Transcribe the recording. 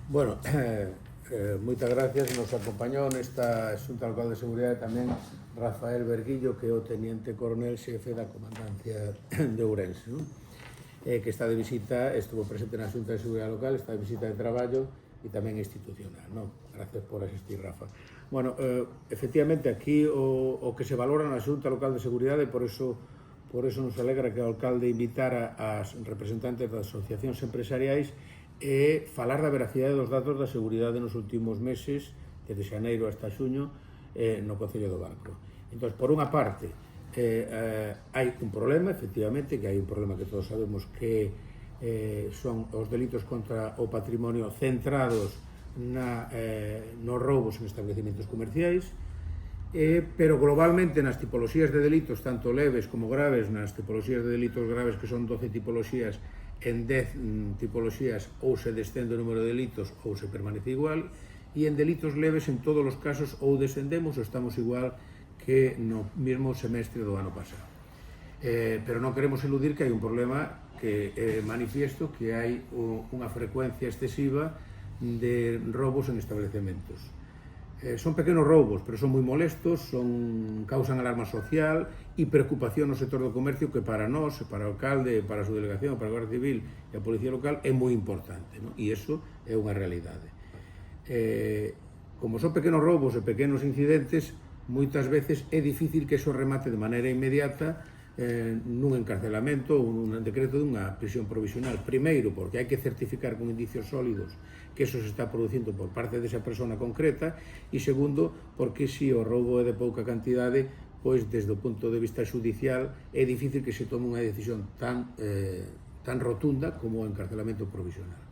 Bueno, moitas gracias. Nos acompañou nesta Xunta Local de Seguridade tamén Rafael Berguillo, que é o Teniente Coronel xefe da Comandancia de Ourense, non? Que está de visita, estuvo presente na Xunta de Seguridade Local, está de visita de traballo e tamén institucional, non? Gracias por asistir, Rafa. Bueno, efectivamente, aquí o que se valora na Xunta Local de Seguridade, por eso nos alegra que o alcalde invitara as representantes das asociacións empresariais e falar da veracidade dos datos da seguridade nos últimos meses, desde xaneiro hasta xuño, no Concello do Barco. Entón, por unha parte, hai un problema, efectivamente, que hai un problema que todos sabemos que son os delitos contra o patrimonio centrados nos roubos en establecementos comerciais, pero globalmente nas tipoloxías de delitos, tanto leves como graves, nas tipoloxías de delitos graves, que son 12 tipoloxías, en 10 tipoloxías ou se descende o número de delitos ou se permanece igual, e en delitos leves en todos os casos ou descendemos ou estamos igual que no mesmo semestre do ano pasado. Pero non queremos eludir que hai un problema que é manifiesto, que hai unha frecuencia excesiva de roubos en establecementos. Son pequenos roubos, pero son moi molestos, causan alarma social e preocupación no sector do comercio, que para nós, para o alcalde, para a súa delegación, para a Guardia Civil e a Policía Local é moi importante, non? E iso é unha realidade. Como son pequenos roubos e pequenos incidentes, moitas veces é difícil que iso remate de maneira inmediata nun encarcelamento ou nun decreto dunha prisión provisional. Primeiro, porque hai que certificar con indicios sólidos que eso se está producindo por parte desa persona concreta, e segundo, porque se o roubo é de pouca cantidade, pois desde o punto de vista xudicial é difícil que se tome unha decisión tan rotunda como o encarcelamento provisional.